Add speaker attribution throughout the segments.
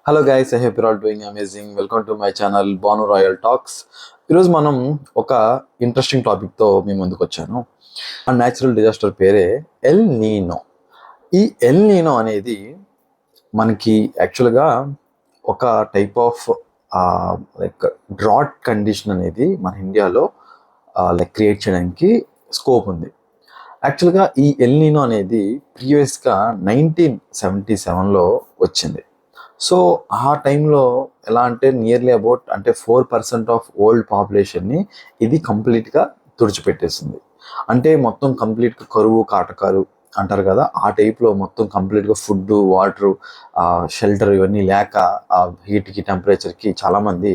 Speaker 1: Hello guys, I hope your all doing amazing. Welcome to my channel Banu royal talks. ఈరోజు మనం ఒక interesting టాపిక్తో మీ ముందుకు వచ్చాను. ఆ న్యాచురల్ డిజాస్టర్ పేరే ఎల్ నీనో. ఈ ఎల్ నీనో అనేది మనకి యాక్చువల్గా ఒక type of like drought condition అనేది మన ఇండియాలో క్రియేట్ చేయడానికి స్కోప్ ఉంది. యాక్చువల్గా ఈ ఎల్ నీనో అనేది ప్రీవియస్గా 1977లో వచ్చింది. సో ఆ టైంలో ఎలా అంటే నియర్లీ అబౌట్ 4% ఆఫ్ వరల్డ్ పాపులేషన్ని ఇది కంప్లీట్గా తుడిచిపెట్టేసింది. అంటే మొత్తం కంప్లీట్గా కరువు కాటకాలు అంటారు కదా, ఆ టైప్లో మొత్తం కంప్లీట్గా ఫుడ్, వాటరు, షెల్టర్ ఇవన్నీ లేక ఆ హీట్కి, టెంపరేచర్కి చాలామంది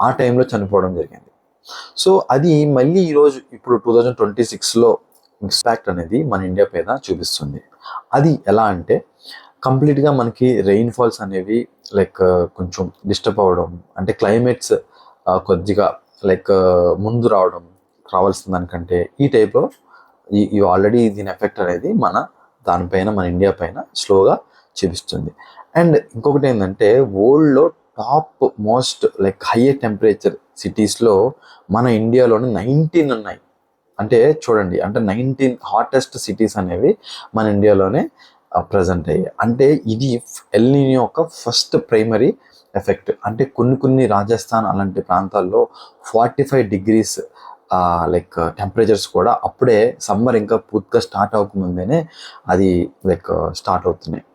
Speaker 1: ఆ టైంలో చనిపోవడం జరిగింది. సో అది మళ్ళీ ఈరోజు ఇప్పుడు 2026లో ఇంపాక్ట్ అనేది మన ఇండియా పైన చూపిస్తుంది. అది ఎలా అంటే కంప్లీట్గా మనకి రెయిన్ ఫాల్స్ అనేవి కొంచెం డిస్టర్బ్ అవ్వడం, అంటే క్లైమేట్స్ కొద్దిగా ముందు రావాల్సిన దానికంటే ఈ టైప్లో ఈ ఆల్రెడీ దీని ఎఫెక్ట్ అనేది దానిపైన మన ఇండియా పైన స్లోగా చూపిస్తుంది. అండ్ ఇంకొకటి ఏంటంటే వరల్డ్లో టాప్ మోస్ట్ హైయర్ టెంపరేచర్ సిటీస్లో మన ఇండియాలోనే 19 ఉన్నాయి. అంటే చూడండి, 19 హాటెస్ట్ సిటీస్ అనేవి మన ఇండియాలోనే ప్రజెంట్ అయ్యాయి. అంటే ఇది ఎల్ నీనో యొక్క ఫస్ట్ ప్రైమరీ ఎఫెక్ట్. అంటే కొన్ని రాజస్థాన్ అలాంటి ప్రాంతాల్లో 45 డిగ్రీస్ టెంపరేచర్స్ కూడా అప్పుడే సమ్మర్ ఇంకా పూర్తిగా స్టార్ట్ అవ్వకముందేనే అది స్టార్ట్ అవుతున్నాయి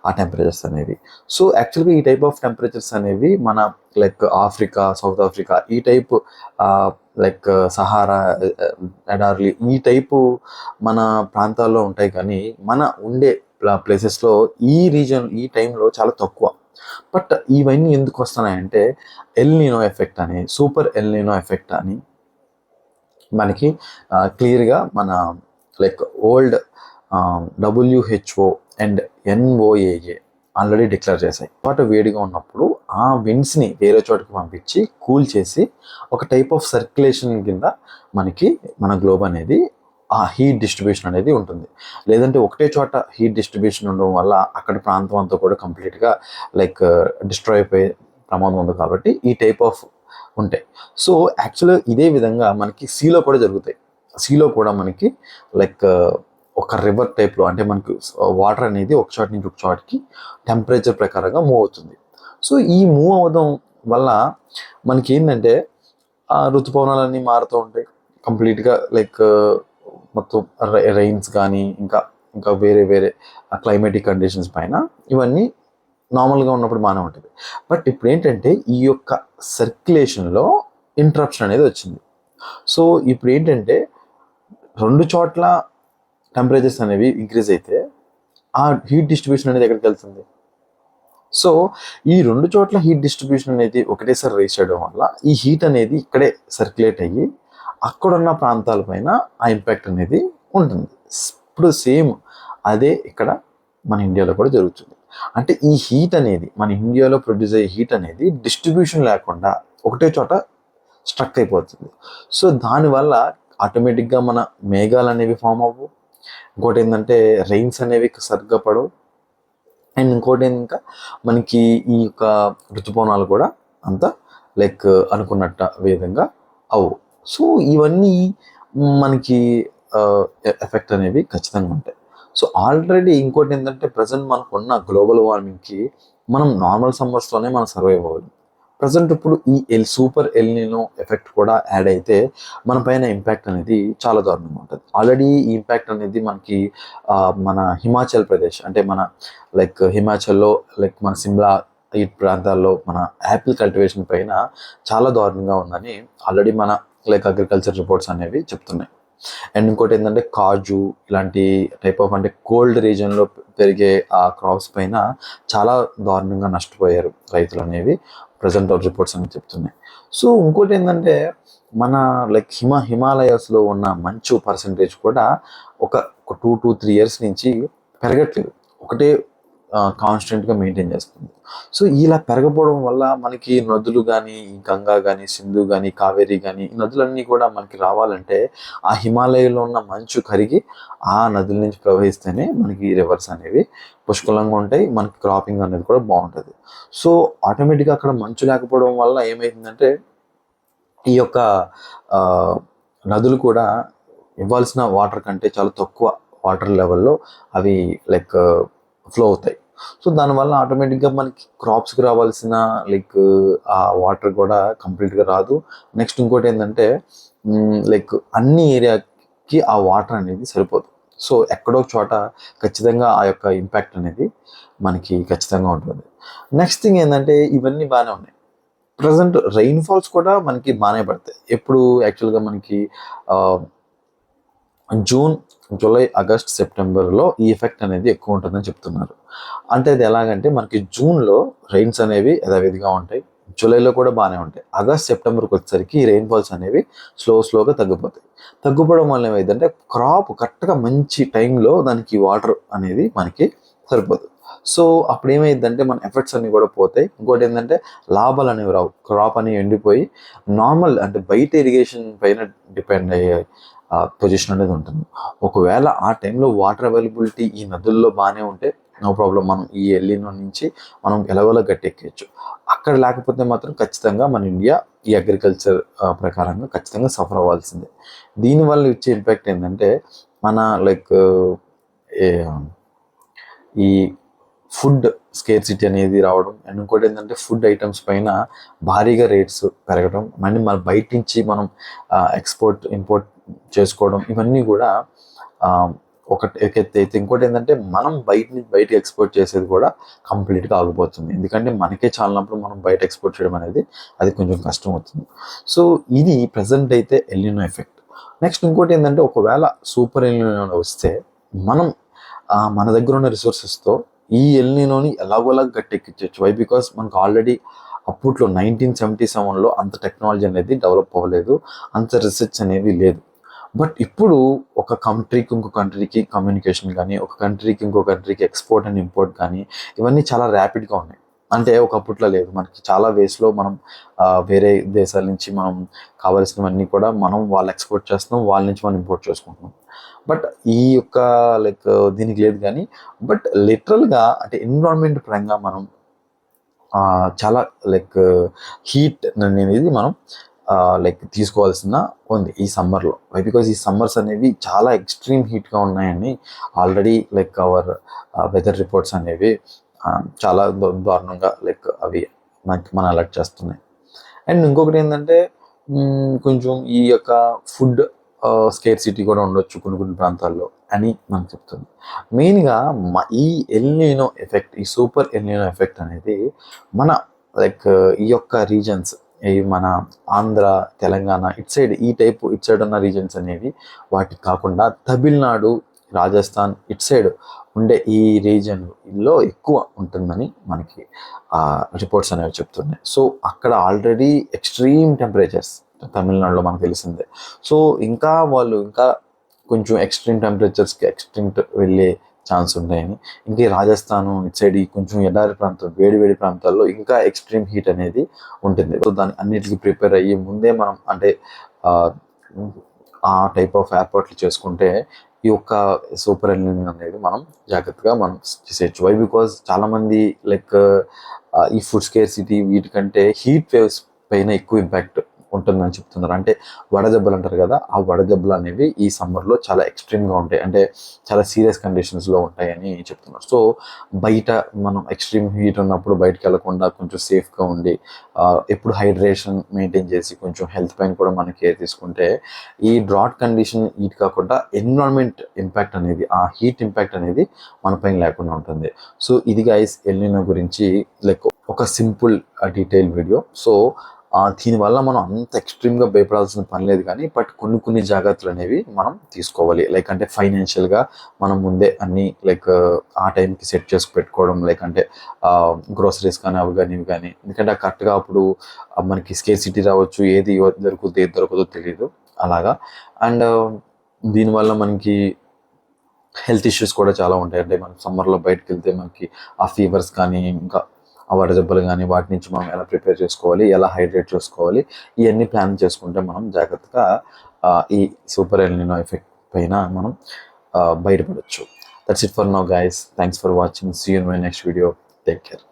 Speaker 1: ఆ టెంపరేచర్స్ అనేవి. సో యాక్చువల్గా ఈ టైప్ ఆఫ్ టెంపరేచర్స్ అనేవి మన ఆఫ్రికా, సౌత్ ఆఫ్రికా ఈ టైప్ సహారా ఎడార్లీ ఈ టైపు మన ప్రాంతాల్లో ఉంటాయి. కానీ మన ఉండే ప్లేసెస్లో ఈ టైంలో చాలా తక్కువ. బట్ ఇవన్నీ ఎందుకు వస్తున్నాయంటే ఎల్ నీనో ఎఫెక్ట్ అని, సూపర్ ఎల్ నీనో ఎఫెక్ట్ అని మనకి క్లియర్గా మన old WHO and NOAA already declare చేశాయి. వాటర్ వేడిగా ఉన్నప్పుడు ఆ విండ్స్ని వేరే చోటుకి పంపించి కూల్ చేసి ఒక టైప్ ఆఫ్ సర్క్యులేషన్ కింద మన గ్లోబ్ అనేది ఆ హీట్ డిస్ట్రిబ్యూషన్ అనేది ఉంటుంది. లేదంటే ఒకటే చోట హీట్ డిస్ట్రిబ్యూషన్ ఉండడం వల్ల అక్కడ ప్రాంతం అంతా కూడా కంప్లీట్గా డిస్ట్రాయ్ అయిపోయే ప్రమాదం ఉంది. కాబట్టి ఈ టైప్ ఆఫ్ ఉంటాయి. సో యాక్చువల్గా ఇదే విధంగా మనకి సీలో కూడా జరుగుతాయి. సీలో కూడా మనకి ఒక రివర్ టైప్లో, అంటే మనకి వాటర్ అనేది ఒక చోట నుంచి ఒక చోటికి టెంపరేచర్ ప్రకారంగా మూవ్ అవుతుంది. సో ఈ మూవ్ అవ్వడం వల్ల మనకి ఏంటంటే ఆ ఋతుపవనాలన్నీ మారుతూ ఉంటాయి కంప్లీట్గా. మొత్తం రైన్స్ కానీ ఇంకా వేరే క్లైమేటిక్ కండిషన్స్ పైన ఇవన్నీ నార్మల్గా ఉన్నప్పుడు బాగానే ఉంటుంది. బట్ ఇప్పుడు ఏంటంటే ఈ యొక్క సర్క్యులేషన్లో ఇంటరప్షన్ అనేది వచ్చింది. సో ఇప్పుడు ఏంటంటే రెండు చోట్ల టెంపరేచర్స్ అనేవి ఇంక్రీజ్ అయితే ఆ హీట్ డిస్ట్రిబ్యూషన్ అనేది ఎక్కడికి వెళ్తుంది? సో ఈ రెండు చోట్ల హీట్ డిస్ట్రిబ్యూషన్ అనేది ఒకటేసారి రేస్ చేయడం వల్ల ఈ హీట్ అనేది ఇక్కడే సర్క్యులేట్ అయ్యి అక్కడున్న ప్రాంతాలపైన ఆ ఇంపాక్ట్ అనేది ఉంటుంది. ఇప్పుడు సేమ్ అదే ఇక్కడ మన ఇండియాలో కూడా జరుగుతుంది. అంటే ఈ హీట్ అనేది మన ఇండియాలో ప్రొడ్యూస్ అయ్యే హీట్ అనేది డిస్ట్రిబ్యూషన్ లేకుండా ఒకటే చోట స్ట్రక్ అయిపోతుంది. సో దానివల్ల ఆటోమేటిక్గా మన మేఘాలు అనేవి ఫామ్ అవ్వవు. ఇంకోటి ఏంటంటే రెయిన్స్ అనేవి సరిగ్గా పడవు. అండ్ ఇంకోటి ఇంకా మనకి ఈ యొక్క ఋతుపవనాలు కూడా అంత అనుకున్నట్ట విధంగా అవు. సో ఇవన్నీ మనకి ఎఫెక్ట్ అనేవి ఖచ్చితంగా ఉంటాయి. సో ఆల్రెడీ ఇంకోటి ఏంటంటే ప్రజెంట్ మనకున్న గ్లోబల్ వార్మింగ్కి మనం నార్మల్ సమ్మర్స్లోనే మనం సర్వైవ్ అవ్వాలి. ప్రజెంట్ ఇప్పుడు ఈ సూపర్ ఎల్ నీనో ఎఫెక్ట్ కూడా యాడ్ అయితే మన పైన ఇంపాక్ట్ అనేది చాలా దారుణంగా ఉంటుంది. ఆల్రెడీ ఈ ఇంపాక్ట్ అనేది మనకి మన హిమాచల్ ప్రదేశ్, అంటే మన హిమాచల్లో మన సిమ్లా ఈ ప్రాంతాల్లో మన యాపిల్ కల్టివేషన్ పైన చాలా దారుణంగా ఉందని ఆల్రెడీ మన అగ్రికల్చర్ రిపోర్ట్స్ అనేవి చెప్తున్నాయి. అండ్ ఇంకోటి ఏంటంటే కాజు ఇలాంటి టైప్ ఆఫ్ కోల్డ్ రీజన్లో పెరిగే ఆ క్రాప్స్ పైన చాలా దారుణంగా నష్టపోయారు రైతులు అనేవి ప్రజెంట్ రిపోర్ట్స్ అని చెప్తున్నాయి. సో ఇంకోటి ఏంటంటే మన హిమాలయాస్లో ఉన్న మంచు పర్సంటేజ్ కూడా ఒక 2 to 3 years నుంచి పెరగట్లేదు. ఒకటే కాన్స్టెంట్గా మెయింటైన్ చేస్తుంది. సో ఇలా పెరగపోవడం వల్ల మనకి నదులు కానీ, గంగా కానీ, సింధు కానీ, కావేరి కానీ, ఈ నదులన్నీ కూడా మనకి రావాలంటే ఆ హిమాలయాల్లో ఉన్న మంచు కరిగి ఆ నదుల నుంచి ప్రవహిస్తేనే మనకి రివర్స్ అనేవి పుష్కలంగా ఉంటాయి, మనకి క్రాపింగ్ అనేది కూడా బాగుంటుంది. సో ఆటోమేటిక్గా అక్కడ మంచు లేకపోవడం వల్ల ఏమైతుందంటే ఈ యొక్క నదులు కూడా ఇవ్వాల్సిన వాటర్ కంటే చాలా తక్కువ వాటర్ లెవెల్లో అవి లైక్ ఫ్లో అవుతాయి. సో దానివల్ల ఆటోమేటిక్గా మనకి క్రాప్స్కి రావాల్సిన లైక్ ఆ వాటర్ కూడా కంప్లీట్గా రాదు. నెక్స్ట్ ఇంకోటి ఏంటంటే లైక్ అన్ని ఏరియాకి ఆ వాటర్ అనేది సరిపోదు. సో ఎక్కడో చోట ఖచ్చితంగా ఆ యొక్క ఇంపాక్ట్ అనేది మనకి ఖచ్చితంగా ఉంటుంది. నెక్స్ట్ థింగ్ ఏంటంటే ఇవన్నీ బాగానే ఉన్నాయి. ప్రజెంట్ రెయిన్ఫాల్స్ కూడా మనకి బాగానే పడతాయి. ఎప్పుడు యాక్చువల్గా మనకి జూన్, జూలై, ఆగస్ట్, సెప్టెంబర్లో ఈ ఎఫెక్ట్ అనేది ఎక్కువ ఉంటుందని చెప్తున్నారు. అంటే అది ఎలాగంటే మనకి జూన్లో రెయిన్స్ అనేవి యథావిధిగా ఉంటాయి, జూలైలో కూడా బాగానే ఉంటాయి. ఆగస్ట్, సెప్టెంబర్కి వచ్చేసరికి ఈ రెయిన్ఫాల్స్ అనేవి స్లోగా తగ్గిపోతాయి. తగ్గిపోవడం వల్ల ఏమైందంటే క్రాప్ కరెక్ట్గా మంచి టైంలో దానికి వాటర్ అనేది మనకి సరిపోదు. సో అప్పుడు ఏమైందంటే మన ఎఫర్ట్స్ అన్నీ కూడా పోతాయి. ఇంకోటి ఏంటంటే లాభాలు అనేవి రావు, క్రాప్ అనేవి ఎండిపోయి నార్మల్ అంటే బయట ఇరిగేషన్ పైన డిపెండ్ అయ్యే పొజిషన్ అనేది ఉంటుంది. ఒకవేళ ఆ టైంలో వాటర్ అవైలబిలిటీ ఈ నదుల్లో బాగానే ఉంటే నో ప్రాబ్లం, మనం ఈ ఎల్లినో నుంచి మనం ఎలాగోలా గట్టెక్కేయచ్చు. అక్కడ లేకపోతే మాత్రం ఖచ్చితంగా మన ఇండియా ఈ అగ్రికల్చర్ ప్రకారంగా ఖచ్చితంగా సఫర్ అవ్వాల్సిందే. దీనివల్ల ఇచ్చే ఇంపాక్ట్ ఏంటంటే మన లైక్ ఈ ఫుడ్ స్కేర్సిటీ అనేది రావడం, అండ్ ఇంకోటి ఏంటంటే ఫుడ్ ఐటమ్స్ పైన భారీగా రేట్స్ పెరగడం, మళ్ళీ మన బయట నుంచి మనం ఎక్స్పోర్ట్ ఇంపోర్ట్ చేసుకోవడం, ఇవన్నీ కూడా ఒకటి అయితే ఇంకోటి ఏంటంటే మనం బయటకి ఎక్స్పోర్ట్ చేసేది కూడా కంప్లీట్గా ఆగిపోతుంది. ఎందుకంటే మనకే చాలినప్పుడు మనం బయట ఎక్స్పోర్ట్ చేయడం అనేది అది కొంచెం కష్టం అవుతుంది. సో ఇది ప్రజెంట్ అయితే ఎల్నినో ఎఫెక్ట్. నెక్స్ట్ ఇంకోటి ఏంటంటే ఒకవేళ సూపర్ ఎల్నినో వస్తే మనం మన దగ్గర ఉన్న రిసోర్సెస్తో ఈ ఎల్నినోని ఎలాగోలా గట్టెక్కించవచ్చు. వై బికాస్ మనకు ఆల్రెడీ అప్పట్లో 1977లో అంత టెక్నాలజీ అనేది డెవలప్ అవ్వలేదు, అంత రీసెర్చ్ అనేది లేదు. బట్ ఇప్పుడు ఒక కంట్రీకి ఇంకో కంట్రీకి కమ్యూనికేషన్ కానీ, ఒక కంట్రీకి ఇంకో కంట్రీకి ఎక్స్పోర్ట్ అండ్ ఇంపోర్ట్ కానీ, ఇవన్నీ చాలా ర్యాపిడ్గా ఉన్నాయి. అంటే ఒకప్పట్లో లేదు. మనకి చాలా వేస్లో మనం వేరే దేశాల నుంచి మనం కావాల్సినవన్నీ కూడా మనం వాళ్ళు ఎక్స్పోర్ట్ చేస్తున్నాం, వాళ్ళ నుంచి మనం ఇంపోర్ట్ చేసుకుంటున్నాం. బట్ ఈ యొక్క లైక్ దీనికి లేదు. కానీ బట్ లిటరల్గా అంటే ఎన్విరాన్మెంట్ పరంగా మనం చాలా లైక్ హీట్ అనేది మనం లైక్ తీసుకోవాల్సిన ఉంది ఈ సమ్మర్లో. బికాజ్ ఈ సమ్మర్స్ అనేవి చాలా ఎక్స్ట్రీమ్ హీట్గా ఉన్నాయని already like our weather reports అనేవి చాలా దారుణంగా లైక్ అవి మన అలర్ట్ చేస్తున్నాయి. అండ్ ఇంకొకటి ఏంటంటే కొంచెం ఈ యొక్క ఫుడ్ స్కేర్సిటీ కూడా ఉండొచ్చు కొన్ని ప్రాంతాల్లో అని మనకు చెప్తుంది. మెయిన్గా ఈ ఎల్నినో ఎఫెక్ట్, ఈ సూపర్ ఎల్నినో ఎఫెక్ట్ అనేది మన లైక్ ఈ యొక్క రీజన్స్, ఈ మన ఆంధ్ర, తెలంగాణ ఇటు సైడ్ ఉన్న రీజన్స్ అనేవి వాటికి కాకుండా తమిళనాడు, రాజస్థాన్ ఇటు సైడ్ ఉండే ఈ రీజన్లో ఎక్కువ ఉంటుందని మనకి రిపోర్ట్స్ అనేవి చెప్తున్నాయి. సో అక్కడ ఆల్రెడీ ఎక్స్ట్రీమ్ టెంపరేచర్స్ తమిళనాడులో మనకు తెలిసిందే. సో వాళ్ళు ఇంకా కొంచెం ఎక్స్ట్రీమ్ టెంపరేచర్స్కి ఎక్స్ట్రీమ్ వెళ్ళే ఛాన్స్ ఉంటాయని, ఇంకా రాజస్థాను ఇటు సైడ్ కొంచెం ఎడారి ప్రాంతం, వేడి ప్రాంతాల్లో ఇంకా ఎక్స్ట్రీమ్ హీట్ అనేది ఉంటుంది. సో దాని అన్నిటికీ ప్రిపేర్ అయ్యి ముందే మనం అంటే ఆ టైప్ ఆఫ్ ఏర్పాట్లు చేసుకుంటే ఈ యొక్క సూపర్ ఎల్నినో అనేది మనం జాగ్రత్తగా మనం చేసేయచ్చు. వై బికాజ్ చాలామంది లైక్ ఈ ఫుడ్ స్కేర్సిటీ వీటికంటే హీట్ వేవ్స్ పైన ఎక్కువ ఇంపాక్ట్ ఉంటుందని చెప్తున్నారు. అంటే వడదెబ్బలు అంటారు కదా, ఆ వడదెబ్బలు అనేవి ఈ సమ్మర్లో చాలా ఎక్స్ట్రీమ్గా ఉంటాయి, అంటే చాలా సీరియస్ కండిషన్స్లో ఉంటాయని చెప్తున్నారు. సో బయట మనం ఎక్స్ట్రీమ్ హీట్ ఉన్నప్పుడు బయటకు వెళ్లకుండా కొంచెం సేఫ్గా ఉండి ఎప్పుడు హైడ్రేషన్ మెయింటైన్ చేసి కొంచెం హెల్త్ పైన కూడా మనం కేర్ తీసుకుంటే ఈ డ్రాట్ కండిషన్ హీట్ కాకుండా ఎన్విరాన్మెంట్ ఇంపాక్ట్ అనేది, ఆ హీట్ ఇంపాక్ట్ అనేది మన పైన లేకుండా ఉంటుంది. సో ఇది గైస్ ఎల్నినో గురించి లైక్ ఒక సింపుల్ డీటెయిల్ వీడియో. సో దీనివల్ల మనం అంత ఎక్స్ట్రీమ్గా భయపడాల్సిన పని లేదు. కానీ బట్ కొన్ని జాగ్రత్తలు అనేవి మనం తీసుకోవాలి. లైక్ అంటే ఫైనాన్షియల్గా మనం ముందే అన్నీ లైక్ ఆ టైంకి సెట్ చేసి పెట్టుకోవడం, లైక్ అంటే గ్రోసరీస్ కానీ అవి కానీ ఇవి కానీ. ఎందుకంటే కరెక్ట్గా అప్పుడు మనకి స్కేర్సిటీ రావచ్చు, ఏది దొరకదో తెలియదు అలాగా. అండ్ దీనివల్ల మనకి హెల్త్ ఇష్యూస్ కూడా చాలా ఉంటాయి. అంటే మనం సమ్మర్లో బయటకు వెళ్తే మనకి ఆ ఫీవర్స్ కానీ ఇంకా ఆ వడదెబ్బలు కానీ వాటి నుంచి మనం ఎలా ప్రిపేర్ చేసుకోవాలి, ఎలా హైడ్రేట్ చేసుకోవాలి, ఇవన్నీ ప్లాన్ చేసుకుంటే మనం జాగ్రత్తగా ఈ సూపర్ ఎల్నినో ఎఫెక్ట్ పైన మనం బయటపడవచ్చు. That's it for now guys. Thanks for watching. See you in my next video. Take care.